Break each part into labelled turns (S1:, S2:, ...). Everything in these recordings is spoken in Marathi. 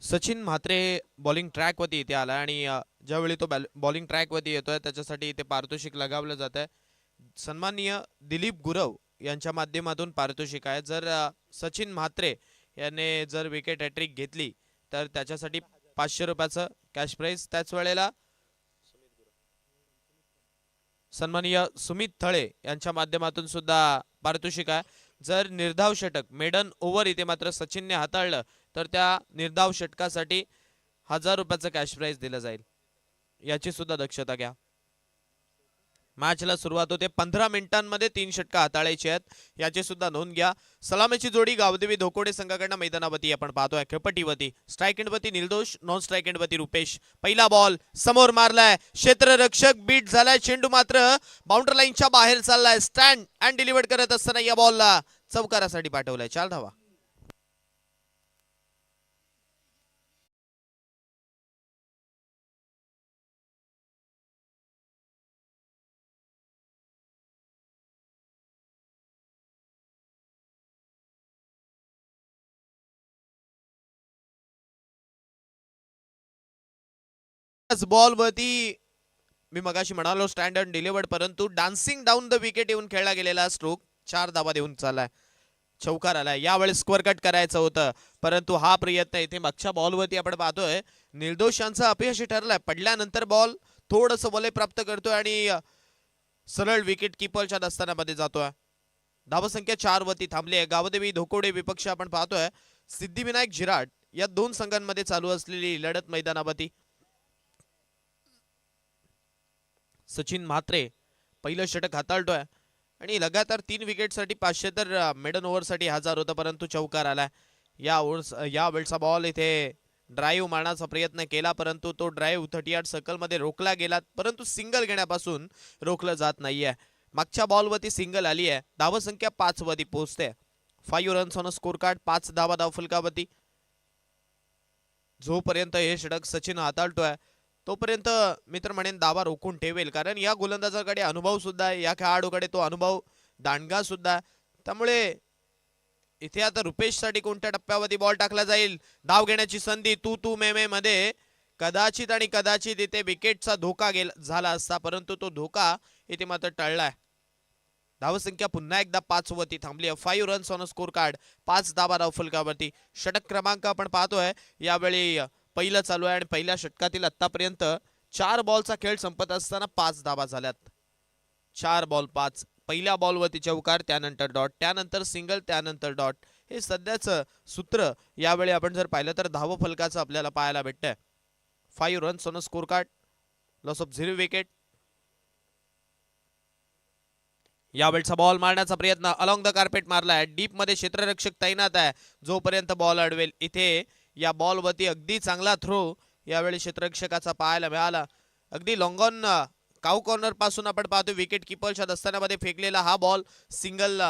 S1: सचिन म्हात्रे बॉलिंग ट्रॅक वरती इथे आला आणि ज्यावेळी तो बॉलिंग ट्रॅक वरती येतोय त्याच्यासाठी इथे पारितोषिक लगावलं जात आहे। सन्माननीय दिलीप गुरव यांच्या माध्यमातून पारितोषिक आहे। जर सचिन म्हात्रे याने जर विकेट हॅट्रिक घेतली तर त्याच्यासाठी 500 रुपयाचं कॅश प्राइज। त्याच वेळेला सन्माननीय सुमित थळे यांच्या माध्यमातून सुद्धा पारितोषिक आहे। जर निर्धाव षटक मेडन ओव्हर इथे मात्र सचिनने हाताळलं तर त्या निर्धाव षटकासाठी 1000 रुपयाचं कॅश प्राइज दिलं जाईल, याची सुद्धा दक्षता घ्या। मॅचला सुरुवात होते। 15 मिनिटांमध्ये 3 षटका हाताळायची आहेत, याची सुद्धा नोंद घ्या। सलामीची जोडी गावदेवी धोकोडे संघाकडनं मैदानावरती आपण पाहतोय। खेळपट्टीवरती स्ट्राइक एंडवरती निर्दोष, नॉन स्ट्राइक एंडवरती रुपेश। पहिला बॉल समोर मारलाय, क्षेत्ररक्षक बीट झालाय, चेंडू मात्र बाउंड्री लाईनच्या बाहेर चाललाय। स्टँड अँड डिलिव्हर करत असताना या बॉलला चौकारासाठी पाठवलाय। 4 धावा। बॉल वरती मी मगाशी म्हणालो स्टँड अँड डिलिव्हर्ड, परंतु डान्सिंग डाऊन द विकेट येऊन खेळला गेलेला स्ट्रोक 4 धावा देऊन चाललाय, चौकार आलाय। यावेळेस स्कोअर कट करायचं होतं, परंतु हा प्रयत्न इथे मागच्या बॉलवरती आपण पाहतोय निर्दोषांचं अपयशी ठरलंय। पडल्यानंतर बॉल थोडंसं वलय प्राप्त करतोय आणि सरळ विकेट किपरच्या दस्तानामध्ये जातोय। धावसंख्या 4 वरती थांबली आहे। गावदेवी धोकोडे विपक्ष आपण पाहतोय सिद्धिविनायक झिराट या दोन संघांमध्ये चालू असलेली लढत मैदानावरती। सचिन म्हात्रे पहिलं षटक हाताळतोय आणि लगातार 3 विकेटसाठी 500 तर मेडन ओव्हरसाठी 1000 होतं, परंतु चौकार आलाय। या वेळचा बॉल इथे ड्राईव्ह मारण्याचा प्रयत्न केला, परंतु तो ड्राईव्ह 30 यार्ड सर्कलमध्ये रोखला गेला, परंतु सिंगल घेण्यापासून रोखलं जात नाहीये। मागच्या बॉलवरती सिंगल आली आहे। धावसंख्या 5 वरती पोहोचते। 5 रन्स ऑन स्कोर कार्ड, 5 धावा धावफलकावरती। जोपर्यंत हे षटक सचिन हाताळतोय तोपर्यंत मित्र म्हणेन दावा रोखून ठेवेल, कारण या गोलंदाजाकडे अनुभव सुद्धा आहे, या खेळाडूकडे तो अनुभव दांडगा सुद्धा। त्यामुळे इथे आता रुपेश साठी कोणत्या टप्प्यावरती बॉल टाकला जाईल, धाव घेण्याची संधी तू तू मे मे मध्ये कदाचित आणि कदाचित इथे विकेटचा धोका झाला असता, परंतु तो धोका इथे मात्र टळलाय। धावसंख्या पुन्हा एकदा 5 वरती थांबली आहे। 5 रन्स ऑन स्कोर कार्ड, 5 धावा धावफलकावरती। षटक क्रमांक आपण पाहतोय यावेळी पहिलं चालू आहे आणि पहिल्या षटकातील आतापर्यंत 4 बॉलचा खेळ संपत असताना 5 धावा झाल्यात। 4 बॉल 5, पहिल्या बॉलवरती चौकार, त्यानंतर डॉट, त्यानंतर सिंगल, त्यानंतर डॉट। हे सध्याचं सूत्र यावेळी आपण जर पाहिलं तर धावफलकाचं आपल्याला पाहायला भेटतंय। 5 runs on score card, loss of 0 wicket. यावेळचा बॉल मारण्याचा प्रयत्न अलॉंग द कार्पेट मारलाय, डीप मध्ये क्षेत्ररक्षक तैनात आहे। जोपर्यंत बॉल अडवेल इथे या बॉलवरती अगदी चांगला थ्रो यावेळी क्षेत्ररक्षकाचा पाहायला मिळाला। अगदी लॉंग ऑन काउ कॉर्नर पासून आपण पाहतो विकेट किपरच्या दस्तानामध्ये फेकलेला हा बॉल सिंगल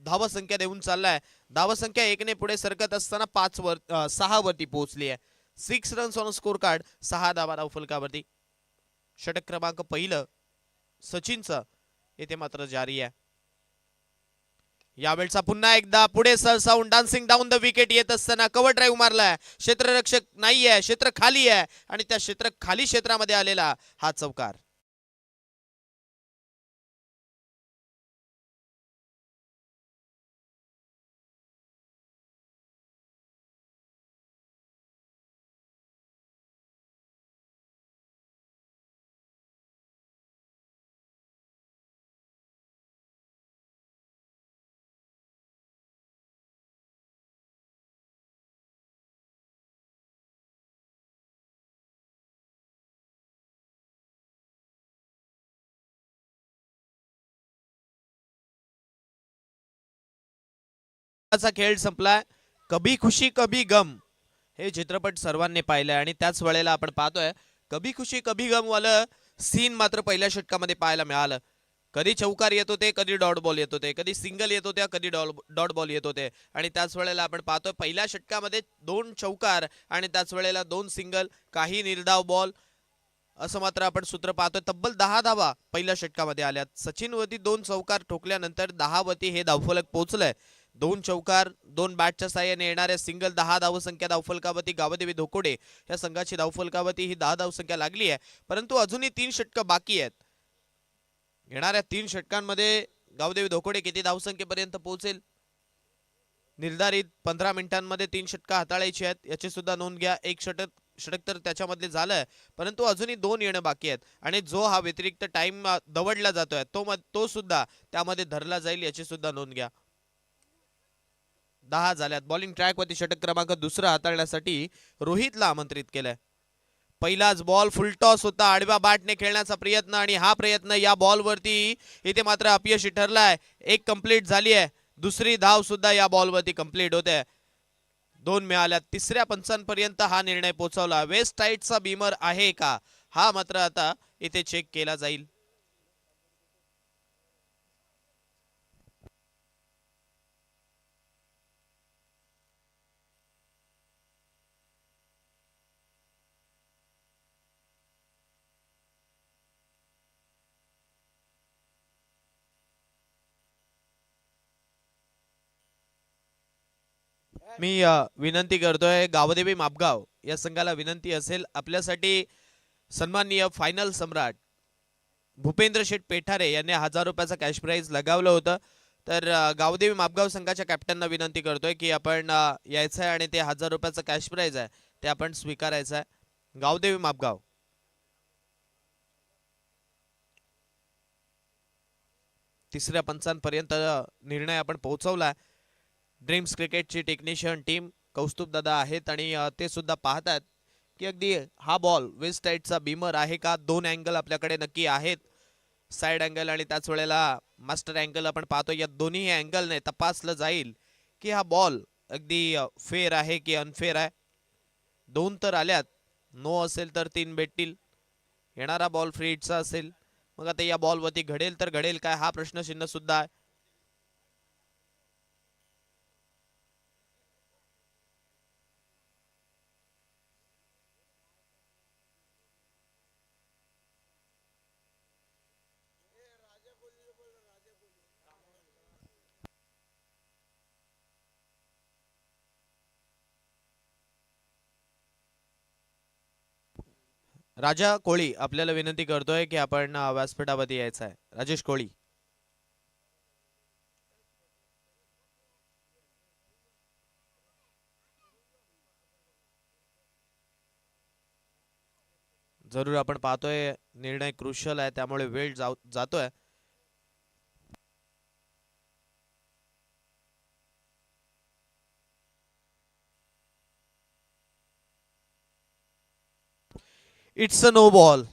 S1: धावसंख्या देऊन चाललाय। धावसंख्या 1 ने पुढे सरकत असताना 6 वरती पोहोचली आहे। 6 रन्स ऑन स्कोर कार्ड, 6 धावा धावफलकावरती। षटक क्रमांक पहिलं सचिनचं इथे मात्र जारी आहे। यावेळचा पुन्हा एकदा पुढे सरसावून डान्सिंग डाऊन द विकेट येत असताना कव्हर ड्राईव्ह मारलाय। क्षेत्ररक्षक नाहीये, क्षेत्र खाली आहे आणि त्या खाली क्षेत्रामध्ये आलेला हा चौकार। खेळ संपलाय। कभी खुशी कभी गम हे चित्रपट सर्वांनी पाहिलंय आणि त्याच वेळेला आपण पाहतोय कभी खुशी कभी गम वालं सीन मात्र पहिल्या षटकामध्ये पाहायला मिळालं। कधी चौकार येत होते, कधी डॉट बॉल येत होते, कधी सिंगल येत होत्या, कधी डॉट बॉल येत होते आणि त्याच वेळेला आपण पाहतोय पहिल्या षटकामध्ये 2 चौकार आणि त्याच वेळेला 2 सिंगल, काही निर्धाव बॉल, असं मात्र आपण सूत्र पाहतोय। तब्बल 10 धावा पहिल्या षटकामध्ये आल्यात। सचिन वरती 2 चौकार ठोकल्यानंतर 10 वरती हे धावफलक पोहोचलंय। 2 चौकार 2 बॅटच्या साहाय्याने येणाऱ्या सिंगल 10 धावसंख्या धावफलकावरती गावदेवी धोकोडे या संघाची धावफलकावरती ही 10 धावसंख्या लागली आहे, परंतु अजूनही 3 षटकं बाकी आहेत. येणाऱ्या 3 षटकांमध्ये गावदेवी धोकोडे किती धावसंख्येपर्यंत पोहोचेल? निर्धारित 15 मिनिटांमध्ये 3 षटकं हाताळायची आहेत, याची सुद्धा नोंद घ्या. एक षटक तर त्याच्यामधले झालंय, परंतु अजूनही 2 येणं बाकी आहेत आणि जो हा व्यतिरिक्त टाइम दवडला जातोय तो सुद्धा त्यामध्ये धरला जाईल, याची सुद्धा नोंद घ्या. 10 झाल्यात. बॉलिंग ट्रॅकवरती षटक क्रमांक दुसरा हाताळण्यासाठी रोहितला आमंत्रित केलंय. पहिलाच बॉल फुलटॉस होता, आडव्या बॅटने खेळण्याचा प्रयत्न आणि हा प्रयत्न या बॉलवरती इथे मात्र अपयशी ठरलाय. एक कंप्लीट झाली आहे, दुसरी धाव सुद्धा या बॉलवरती कंप्लीट होते. 2 मिळाल्या. तिसऱ्या पंचांपर्यंत हा निर्णय पोहोचवला. वेस्ट साइडचा बीमर आहे का, हा मात्र आता इथे चेक केला जाईल. मी विनंती करतोय, गावदेवी मापगाव या संघाला विनंती असेल, आपल्यासाठी सन्माननीय फायनल सम्राट भूपेंद्र शेठ पेठारे यांनी 1000 रुपयाचा कॅश प्राइज लगावलं होतं. तर गावदेवी मापगाव संघाच्या कॅप्टनना विनंती करतोय की आपण यायचं आहे आणि ते 1000 रुपयाचं कॅश प्राइज आहे ते आपण स्वीकारायचं आहे. गावदेवी मापगाव तिसऱ्या पंचांपर्यंत निर्णय आपण पोहोचवला. ड्रीम्स क्रिकेटची टेक्निशियन टीम कौस्तुभ दादा आहेत आणि ते सुद्धा पाहतात की अगदी हा बॉल वेस्ट साइडचा बीमर आहे का. 2 अँगल आपल्याकडे नक्की आहेत, साइड अँगल आणि त्याच वेळेला मास्टर अँगल आपण पाहतो. या दोन्ही अँगलने तपासलं जाईल की हा बॉल अगदी फेअर आहे की अनफेअर आहे. 2 तर आल्यात, नो असेल तर 3 भेटतील. येणारा बॉल फ्री हिटचा असेल, मग आता या बॉलवरती घडेल तर घडेल काय, हा प्रश्नचिन्ह सुद्धा आहे. राजा कोळी आपल्याला विनंती करतोय की आपण व्यासपीठावरती यायचं आहे. राजेश कोळी. जरूर आपण पाहतोय निर्णय क्रुशियल आहे, त्यामुळे वेळ जातोय. It's a no ball.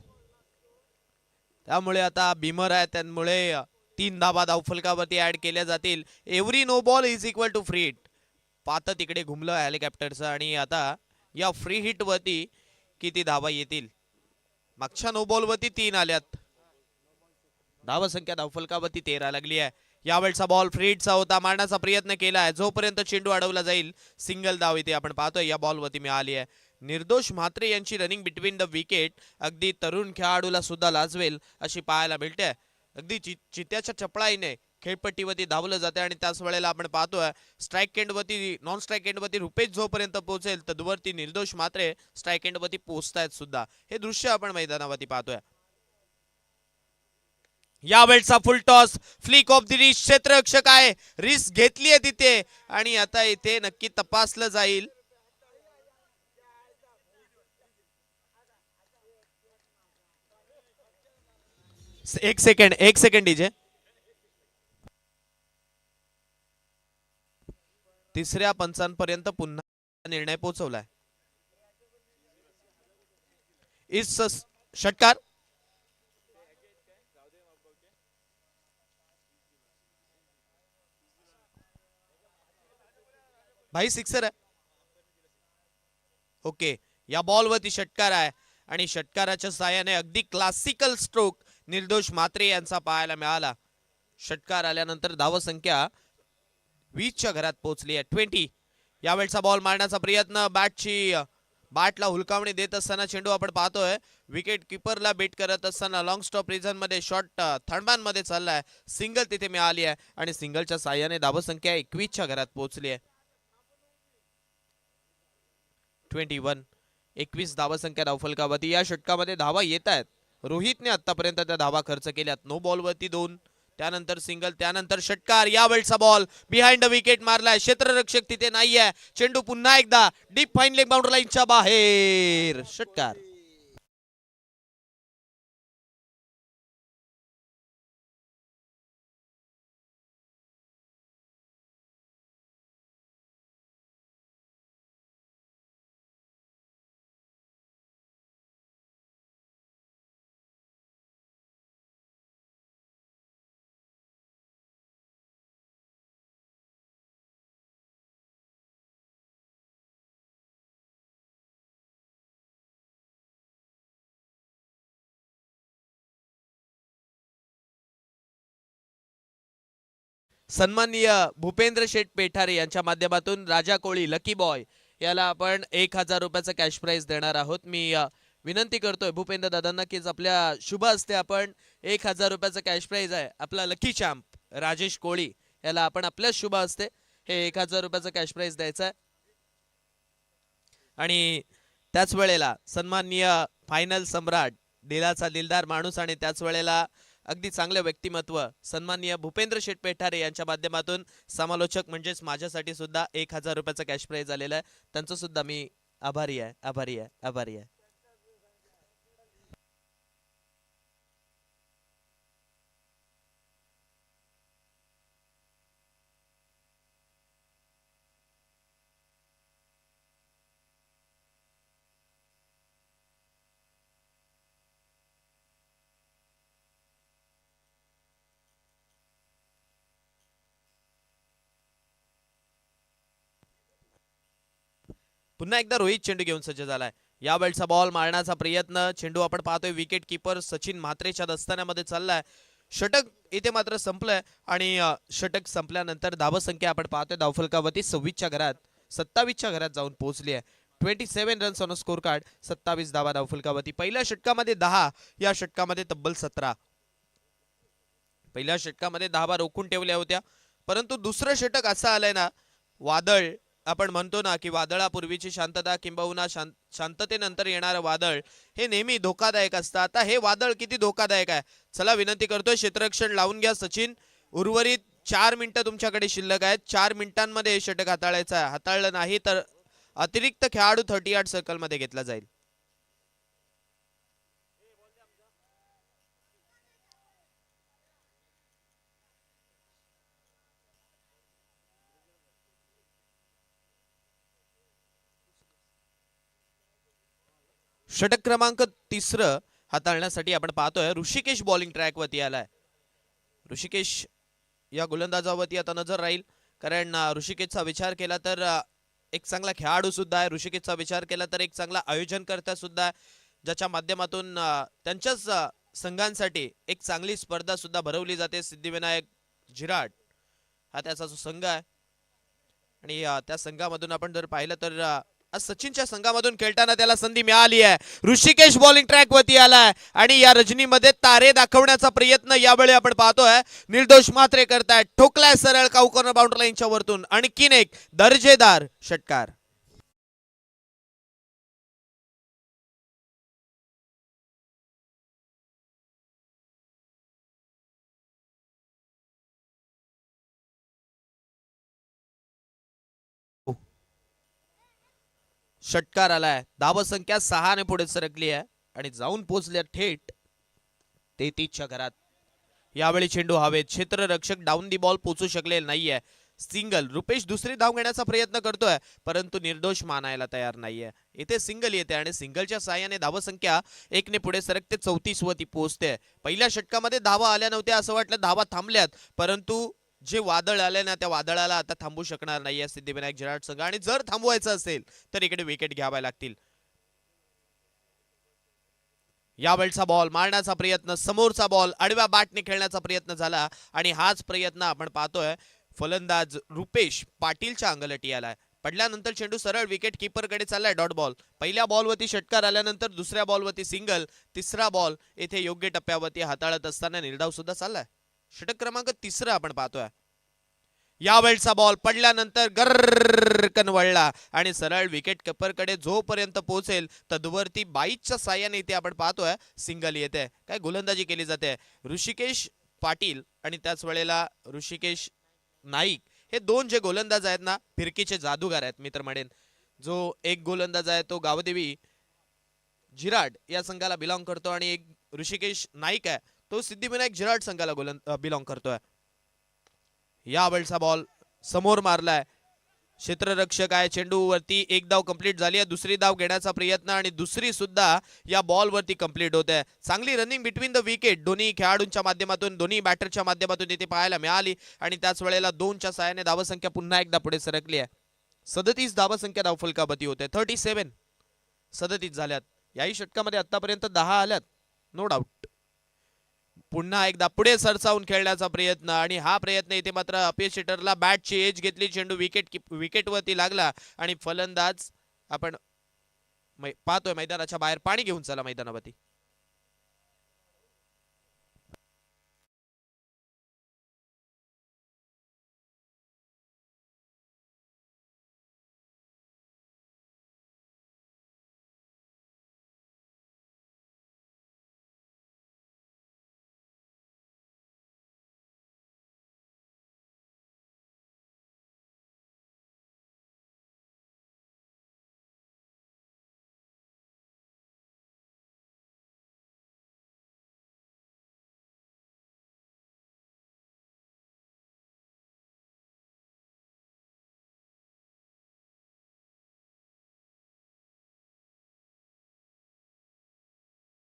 S1: त्यामुळे आता बीमर आहे, त्यामुळे 3 धावा धावफलकावरती ऍड केल्या जातील. Every no ball is equal to free hit. पात तिकडे घुमलं हेलिकॉप्टरचं आणि आता या फ्री हिट वरती किती धावा येतील. मागच्या नो बॉल वरती 3 आल्यात. धावसंख्या धावफलकावरती 13 लागली आहे. यावेळचा बॉल फ्री हिटचा होता, मारण्याचा प्रयत्न केलाय, जोपर्यंत चेंडू अडवला जाईल सिंगल धाव इथे आपण पाहतोय या बॉल वरती मिळाली आहे. निर्दोष म्हात्रे यांची रनिंग बिटवीन द विकेट अगदी तरुण खेळाडूला सुद्धा लाजवेल अशी पाहायला मिळते. अगदी चित्याच्या चपळाईने खेळपट्टीवरती धावलं जाते आणि त्याच वेळेला आपण पाहतोय स्ट्राईक एंडवरती नॉन स्ट्राईक एंडवरती रुपेश जोपर्यंत पोहोचेल तदवरती निर्दोष म्हात्रे स्ट्राईक एंडवरती पोहोचतायत सुद्धा. हे दृश्य आपण मैदानावरती पाहतोय. यावेळचा full toss flick off the wrist, क्षेत्ररक्षक आहे, रिस्क घेतली आहे तिथे आणि आता इथे नक्की तपासलं जाईल. एक सेकंड डीजे. तिसऱ्या पंचांपर्यंत पुन्हा निर्णय पोहोचवलाय. इस षटकार भाई सिक्सर आहे. ओके, या बॉलवरती षटकार आहे आणि षटकाराच्या साहाय्याने अगदी क्लासिकल स्ट्रोक निर्दोष म्हात्रे यांचा पाहायला मिळाला. षटकार आल्यानंतर धावसंख्या 20च्या घरात पोहोचली आहे, 20. यावेळचा बॉल मारण्याचा प्रयत्न, बॅटची बाटला हुलकावणी देत असताना चेंडू आपण पाहतोय विकेट किपरला बीट करत असताना लॉंग स्टॉप रिझन मध्ये शॉट थर्डमॅन मध्ये चाललाय. सिंगल तिथे मिळाली आहे आणि सिंगलच्या साह्याने धावसंख्या 21च्या घरात पोहोचली आहे. 21 21 धावसंख्या धावफलकावरती. या षटकामध्ये धावा येत आहेत. रोहितने आतापर्यंत त्या धावा खर्च केल्यात. नो बॉलवरती 2, त्यानंतर सिंगल, त्यानंतर षटकार. यावेळचा बॉल बिहाइंड द विकेट मारलाय. क्षेत्ररक्षक तिथे नाहीये. चेंडू पुन्हा एकदा डीप फाईन लेग बाउंड्री लाईनच्या बाहेर. षटकार. सन्माननीय भूपेंद्र शेठ पेठारे यांच्या माध्यमातून राजा कोळी लकी बॉय याला आपण 1000 रुपयाचा कॅश प्राइज देणार आहोत. मी विनंती करतोय भूपेंद्र दादांना की आपल्या शुभ हस्ते आपण 1000 रुपयाचा कॅश प्राइज आहे आपला लकी चॅम्प राजेश कोळी याला आपण आपल्या शुभ हस्ते हे 1000 रुपयाचा कॅश प्राइज द्यायचा आहे. आणि त्याच वेळेला सन्माननीय फायनल सम्राट, दिलाचा दिलदार माणूस आणि त्याच वेळेला अगदी चांगले व्यक्तिमत्व सन्माननीय भूपेंद्र शेठ पेठारे यांच्या माध्यमातून समालोचक म्हणजेच माझ्यासाठी सुद्धा 1000 रुपयाचा कॅश प्राइज आलेला आहे. त्यांचं सुद्धा मी आभारी आहे. पुन्हा एकदा रोहित चेंडू घेऊन सज्ज झालाय. यावेळचा बॉल मारण्याचा प्रयत्न. चेंडू आपण पाहतोय विकेट किपर सचिन म्हात्रेच्या दस्तान्यामध्ये चाललाय. षटक इथे मात्र संपलंय आणि षटक संपल्यानंतर धावसंख्या आपण पाहतोय धावफलकावरती 26च्या घरात 27च्या घरात जाऊन पोहोचली आहे. 27 रन्स ऑन स्कोर कार्ड, 27 धावा धावफलकावरती. पहिल्या षटकामध्ये 10, या षटकामध्ये तब्बल 17. पहिल्या षटकामध्ये 10 रोखून ठेवल्या होत्या, परंतु दुसरं षटक असं आलंय ना, वादळ आपण म्हणतो ना की वादळापूर्वीची शांतता किंबहुना शांततेनंतर येणारं वादळ हे नेहमी धोकादायक असतं. आता हे वादळ किती धोकादायक आहे. चला विनंती करतोय क्षेत्ररक्षण लावून घ्या सचिन. उर्वरित 4 मिनिटं तुमच्याकडे शिल्लक आहेत. 4 मिनिटांमध्ये षटक हाताळायचं आहे. हाताळलं नाही तर अतिरिक्त खेळाडू 38 सर्कल मध्ये घेतला जाईल. षटक क्रमांक 3 हाताळण्यासाठी आपण पाहतोय ऋषिकेश बॉलिंग ट्रॅक वरती आलाय. ऋषिकेश या गोलंदाजावरती आता नजर राहील, कारण ऋषिकेशचा विचार केला तर एक चांगला खेळाडू सुद्धा आहे. ऋषिकेशचा विचार केला तर एक चांगला आयोजनकर्ता सुद्धा आहे, ज्याच्या माध्यमातून त्यांच्याच संघांसाठी एक चांगली स्पर्धा सुद्धा भरवली जाते. सिद्धिविनायक झिराट हा त्याचा जो संघ आहे आणि त्या संघामधून आपण जर पाहिलं तर आज सचिनच्या संघामधून खेळताना त्याला संधी मिळाली आहे. ऋषिकेश बॉलिंग ट्रॅक वरती आलाय आणि या रजनीमध्ये तारे दाखवण्याचा प्रयत्न यावेळी आपण पाहतोय. निर्दोष मात्रे करतायत. ठोकलाय सरळ काऊ कॉर्नर बाउंड्री लाईनच्या वरतून. आणखीन एक दर्जेदार षटकार. षटकार आलाय. धावसंख्या 6 ने पुढे सरकली आहे आणि जाऊन पोहोचल्या थेट 33च्या घरात. यावेळी चेंडू हवेत. क्षेत्ररक्षक डाऊन दी बॉल पोहोचू शकले नाहीये. सिंगल. रुपेश दुसरी धाव घेण्याचा प्रयत्न करतोय, परंतु निर्दोष मानायला तयार नाहीये. इथे सिंगल येते आणि सिंगलच्या साह्याने धावसंख्या 1 ने पुढे सरकते. 34 वरती पोहोचते. पहिल्या षटकामध्ये धावा आल्या नव्हत्या, असं वाटलं धावा थांबल्यात, परंतु जे वादळ आले ना, त्या वादळाला आता थांबू शकणार नाहीये सिद्धिविनायक झिराट संघ. आणि जर थांबवायचं असेल तर इकडे विकेट घ्याव्या लागतील. यावेळचा बॉल मारण्याचा प्रयत्न. समोरचा बॉल आडव्या बॅटने खेळण्याचा प्रयत्न झाला आणि हाच प्रयत्न आपण पाहतोय फलंदाज रुपेश पाटीलच्या अंगलटी आलाय. पडल्यानंतर चेंडू सरळ विकेट कीपर कडे चाललाय. Dot ball. पहिल्या बॉलवरती षटकार आल्यानंतर दुसऱ्या बॉलवरती सिंगल. तिसरा बॉल येथे योग्य टप्प्यावरती हाताळत असताना निर्धाव सुद्धा चाललाय. षटक क्रमांक 3 आपण पाहतोय. यावेळचा बॉल पडल्यानंतर गर्रकन वळला आणि सरळ विकेट कीपरकडे जोपर्यंत पोहोचेल तदवरती 22च्या साह्याने इथे आपण पाहतोय सिंगल येते. काय गोलंदाजी केली जाते. ऋषिकेश पाटील आणि त्याच वेळेला ऋषिकेश नाईक हे दोन जे गोलंदाज आहेत ना फिरकीचे जादूगार आहेत मित्र म्हणेन. जो एक गोलंदाज आहे तो गावदेवी जिराड या संघाला बिलॉंग करतो आणि एक ऋषिकेश नाईक आहे तो सिद्धिविनायक जिराड संघाला बिलॉंग करतोय. यावेळचा बॉल समोर मारलाय. क्षेत्ररक्षक आहे. चेंडूवरती एक धाव कंप्लीट झाली आहे. दुसरी धाव घेण्याचा प्रयत्न आणि दुसरी सुद्धा या बॉलवरती कंप्लीट होत आहे. चांगली रनिंग बिटवीन द विकेट दोन्ही खेळाडूंच्या माध्यमातून दोन्ही बॅटरच्या माध्यमातून इथे पाहायला मिळाली आणि त्याच वेळेला 2च्या साहाय्याने धावसंख्या पुन्हा एकदा पुढे सरकली आहे. 37 धावसंख्या धावफलकावरती होते. 37 झाल्यात. याही षटकामध्ये आतापर्यंत 10 आल्यात. No doubt. पुन्हा एकदा पुढे सरसावून खेळण्याचा प्रयत्न आणि हा प्रयत्न इथे मात्र अपयशी ठरला. बॅटची एज घेतली. चेंडू विकेटवरती लागला आणि फलंदाज आपण पाहतोय मैदानाच्या बाहेर. पाणी घेऊन चला मैदानावरती.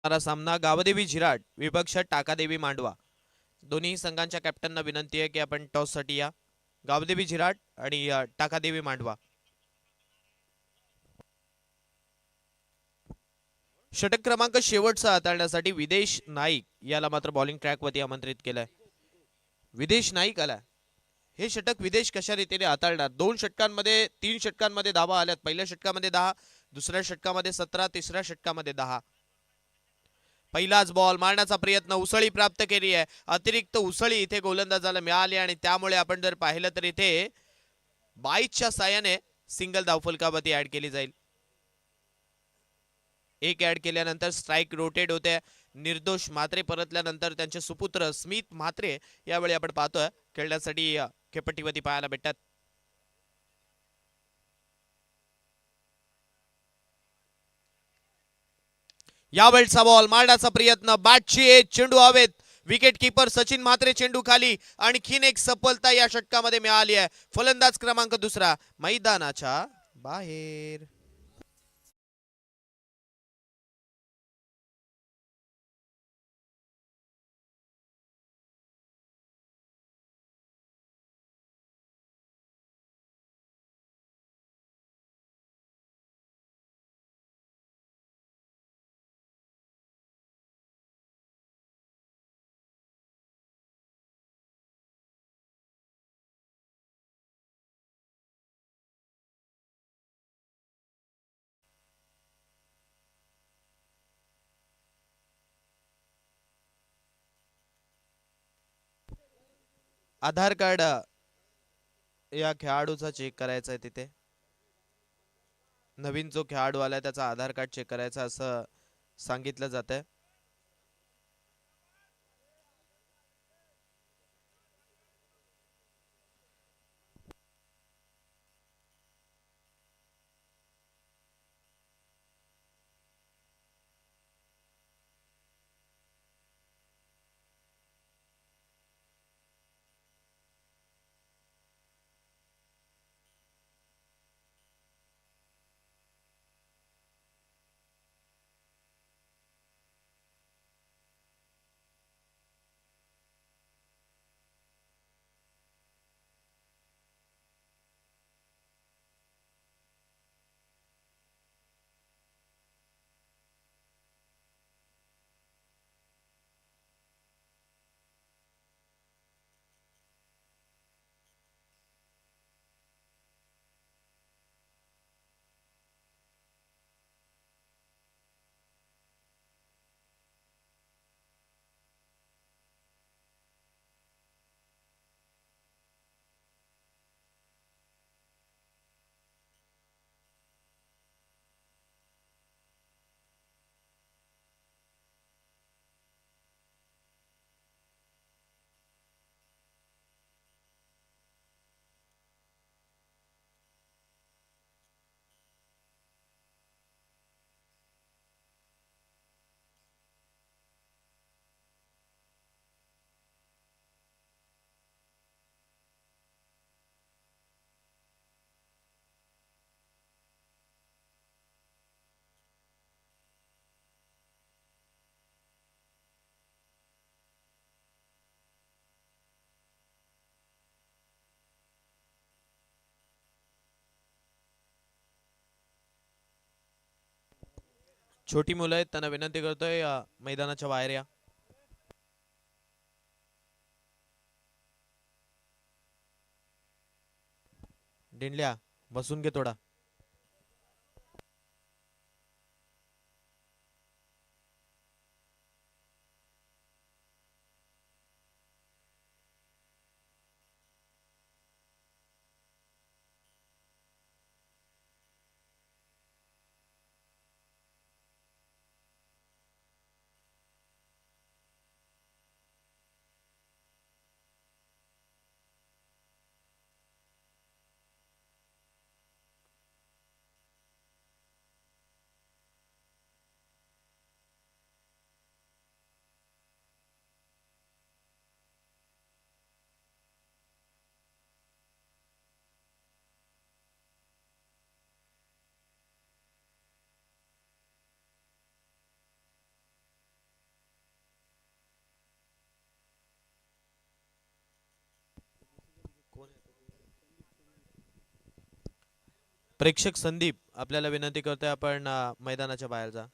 S1: सामना गावदेवी झिराड विपक्ष टाकादेवी मांडवा. दोन्ही संघांच्या कॅप्टनना विनंती आहे की आपण टॉस साठी या. गावदेवी झिराड आणि टाकादेवी मांडवा. षटक क्रमांक शेवटचा हाताळण्यासाठी विदेश नाईक याला मात्र बॉलिंग ट्रॅक वरती आमंत्रित केलंय. विदेश नाईक आला. हे षटक विदेश कशा रीतीने हाताळणार. 2 षटकांमध्ये 3 षटकांमध्ये धावा आल्यात. पहिल्या षटकामध्ये 10, दुसऱ्या षटकामध्ये 17, तिसऱ्या षटकामध्ये 10. पहिलाच बॉल मारण्याचा प्रयत्न. उसळी प्राप्त केली आहे. अतिरिक्त उसळी इथे गोलंदाजाला मिळाली आणि त्यामुळे आपण जर पाहिलं तर इथे 22च्या साह्याने सिंगल धावफलकावरती ऍड केली जाईल. एक ऍड केल्यानंतर स्ट्राइक रोटेट होते. निर्दोष म्हात्रे परतल्यानंतर त्यांचे सुपुत्र स्मित म्हात्रे यावेळी आपण पाहतोय खेळण्यासाठी खेळपट्टीवरती पाहायला भेटतात. यावेळचा बॉल मारण्याचा प्रयत्न. बॅटची एज. चेंडू हवेत. विकेट कीपर सचिन म्हात्रे चेंडू खाली. आणखीन एक सफलता या षटकामध्ये मिळाली आहे. फलंदाज क्रमांक 2 मैदानाच्या बाहेर. आधार कार्ड या खेळाडूचा चेक करायचा आहे. तिथे नवीन जो खेळाडू आलाय त्याचा आधार कार्ड चेक करायचा असं सांगितलं जातंय. छोटी मुलं आहेत त्यांना विनंती करतोय मैदानाच्या बाहेर या. डिंडल्या बसून घे थोडा. प्रेक्षक संदीप आपल्याला विनंती करतोय आपण मैदानाच्या बाहेर जा.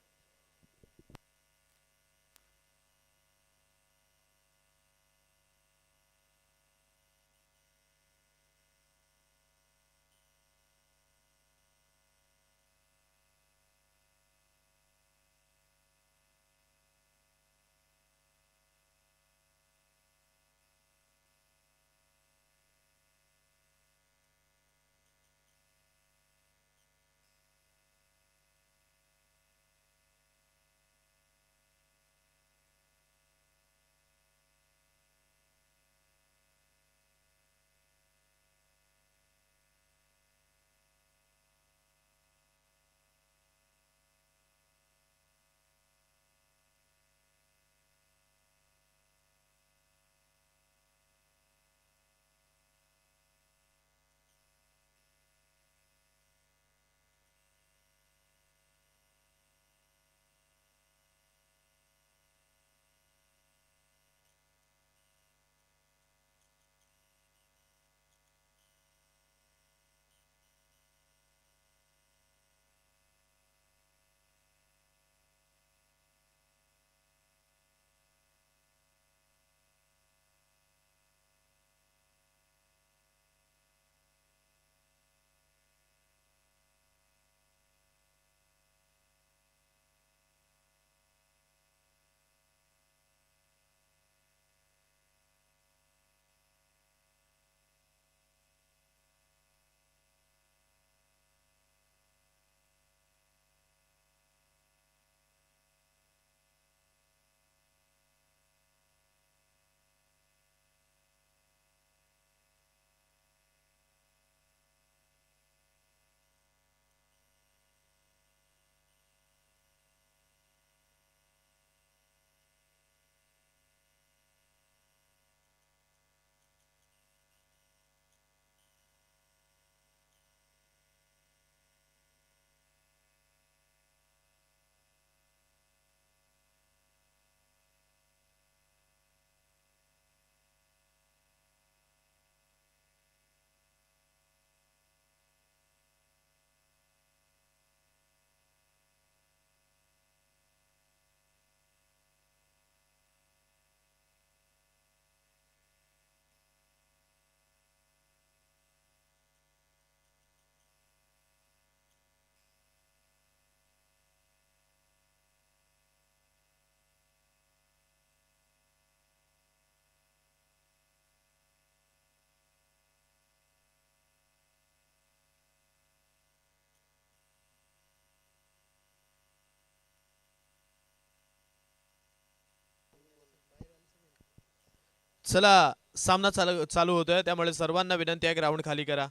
S1: चला सामना चालू होतोय त्यामुळे सर्वांना विनंती आहे ग्राउंड खाली करा.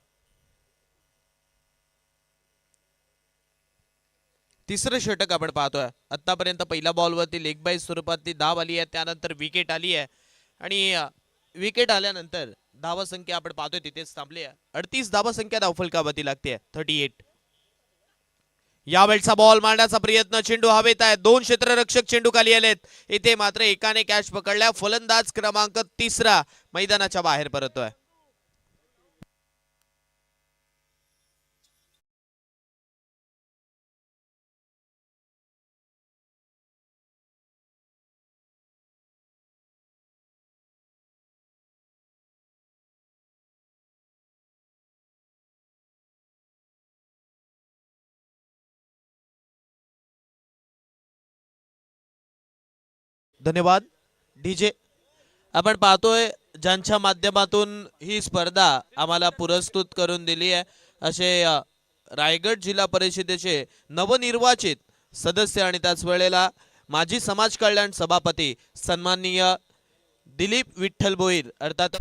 S1: तिसरं षटक आपण पाहतोय. आतापर्यंत पहिल्या बॉलवरती लेग बाय स्वरूपातली धाव आली आहे, त्यानंतर विकेट आली आहे आणि विकेट आल्यानंतर धावा संख्या आपण पाहतोय तिथेच थांबली आहे. 38 धावा संख्या धावफलकावरती लागते 38. यावेळचा बॉल मारण्याचा प्रयत्न, चेंडू हवेत आहे, दोन क्षेत्ररक्षक चेंडू खाली आलेत. इथे मात्र एकाने कॅच पकडल्या. फलंदाज क्रमांक 3 मैदानाच्या बाहेर परततोय. धन्यवाद डीजे. आपण पाहतोय ज्यांच्या माध्यमातून ही स्पर्धा आम्हाला पुरस्कृत करून दिली आहे असे रायगड जिल्हा परिषदेचे नवनिर्वाचित सदस्य आणि त्याच वेळेला माजी समाज कल्याण सभापती सन्माननीय दिलीप विठ्ठल भोईर अर्थात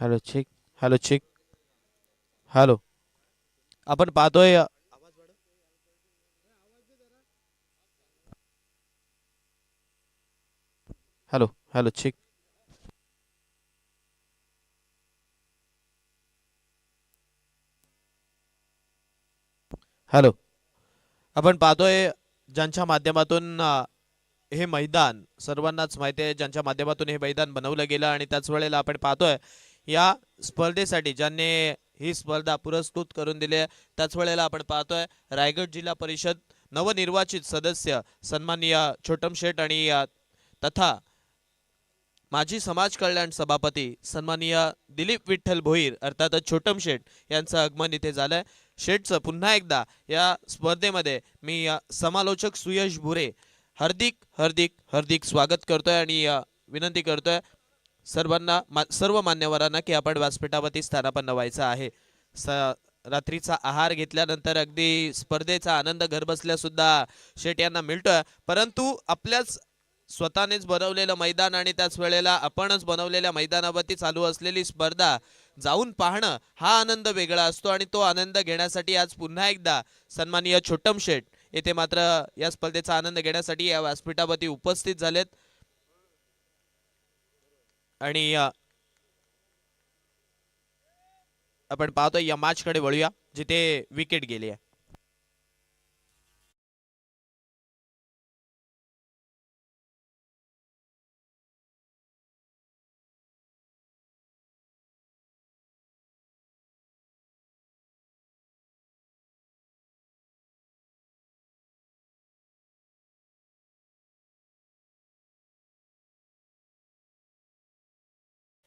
S1: hello check. Hello check. Hello. आपण पाहतोय हॅलो. Hello check. हॅलो. आपण पाहतोय ज्यांच्या माध्यमातून हे मैदान सर्वांनाच माहिती आहे ज्यांच्या माध्यमातून हे मैदान बनवलं गेलं आणि त्याच वेळेला आपण पाहतोय या स्पर्धेसाठी ज्यांनी ही स्पर्धा पुरस्कृत करून दिली आहे त्याच वेळेला आपण पाहतोय रायगड जिल्हा परिषद नवनिर्वाचित सदस्य सन्माननीय छोटम शेठ आणि तथा माजी समाज कल्याण सभापती सन्माननीय दिलीप विठ्ठल भोईर अर्थात छोटम शेठ यांचं आगमन इथे झालंय. शेठचं पुन्हा एकदा या स्पर्धेमध्ये मी समालोचक सुयश भुरे हार्दिक हार्दिक हार्दिक स्वागत करतोय आणि विनंती करतोय सर्वांना सर्व मान्यवरांना की आपण व्यासपीठावरती स्थानापन्न व्हायचं आहे. रात्रीचा आहार घेतल्यानंतर अगदी स्पर्धेचा आनंद घरबसल्या सुद्धा शेठ यांना मिळतोय परंतु आपल्याच स्वतःनेच बनवलेलं मैदान आणि त्याच वेळेला आपणच बनवलेल्या मैदानावरती चालू असलेली स्पर्धा जाऊन पाहणं हा आनंद वेगळा असतो आणि तो आनंद घेण्यासाठी आज पुन्हा एकदा सन्माननीय छोटम शेठ येथे मात्र या स्पर्धेचा आनंद घेण्यासाठी या व्यासपीठावरती उपस्थित झालेत आणि आपण पाहतोय या मॅच कडे वळूया जिथे विकेट गेली आहे.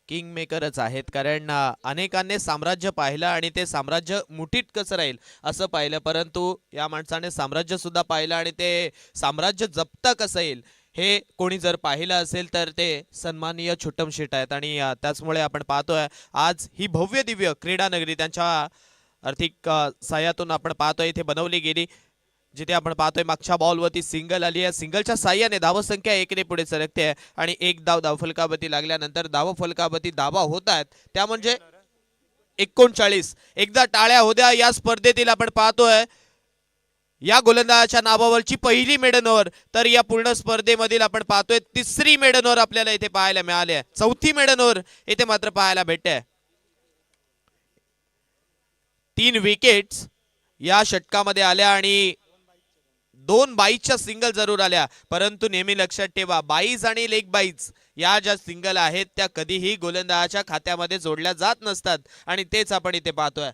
S1: किंग मेकरच आहेत, कारण अनेकांनी साम्राज्य पाहिलं आणि ते साम्राज्य मुठीत कसं राहील असं पाहिलं, परंतु या माणसाने साम्राज्य सुद्धा पाहिलं आणि ते साम्राज्य जपता कसं येईल हे कोणी जर पाहिलं असेल तर ते सन्माननीय छोटम शेट आहेत. आणि त्याचमुळे आपण पाहतोय आज ही भव्य दिव्य क्रीडा नगरी त्यांच्या आर्थिक सहाय्यातून आपण पाहतोय इथे बनवली गेली, जिथे आपण पाहतोय मागच्या बॉलवरती सिंगल आली आहे. सिंगलच्या साह्याने धावसंख्या 1 ने पुढे सरकते आहे आणि एक धावफलकावरती लागल्यानंतर धावफलकावरती धावा होत आहेत, त्या म्हणजे 39. एकदा टाळ्या होत्या या स्पर्धेतील. आपण पाहतोय या गोलंदाजाच्या नावावरची पहिली मेडन ओव्हर, तर या पूर्ण स्पर्धेमधील आपण पाहतोय तिसरी मेडन ओव्हर आपल्याला इथे पाहायला मिळाली आहे. चौथी मेडन ओव्हर इथे मात्र पाहायला भेटते. 3 विकेट्स या षटकामध्ये आल्या आणि 2 बाईजच्या सिंगल जरूर आल्या, परंतु नेहमी लक्षात ठेवा बाईज आणि लेग बाईज या ज्या सिंगल आहेत त्या कधीही गोलंदाजाच्या खात्यामध्ये जोडल्या जात नसतात आणि तेच आपण इथे पाहतोय.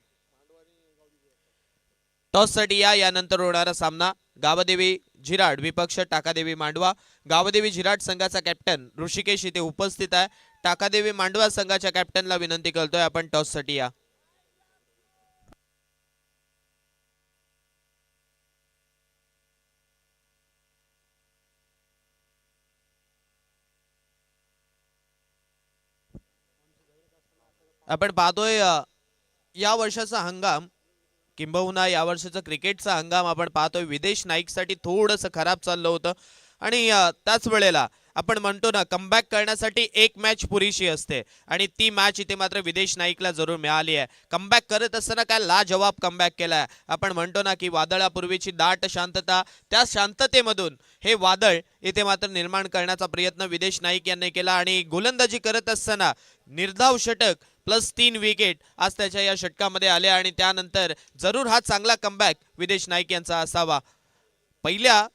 S1: टॉससाठी यानंतर होणारा सामना गावदेवी झिराड विपक्ष टाकादेवी मांडवा. गावदेवी झिराड संघाचा कॅप्टन ऋषिकेश इथे उपस्थित आहे. टाकादेवी मांडवा संघाच्या कॅप्टनला विनंती करतोय आपण टॉससाठी या. आपण पाहतोय या वर्षाचा हंगाम किंबहुना या वर्षाचा क्रिकेटचा हंगाम आपण पाहतोय विदेश नाईकसाठी थोडंसं खराब चाललं होतं आणि त्याच वेळेला आपण म्हणतो ना कमबॅक करण्यासाठी एक मॅच पुरेशी असते आणि ती मॅच इथे मात्र विदेश नाईकला जरूर मिळाली आहे. कमबॅक करत असताना काय लाजवाब कमबॅक केलाय. आपण म्हणतो ना की वादळापूर्वीची दाट शांतता, त्या शांततेमधून हे वादळ इथे मात्र निर्माण करण्याचा प्रयत्न विदेश नाईक यांनी केला आणि गोलंदाजी करत असताना निर्धाव षटक +3 विकेट आज त्याच्या या षटकामध्ये आले आणि त्यानंतर जरूर हा चांगला कमबॅक विदेश नाईक यांचा असावा. पहिल्या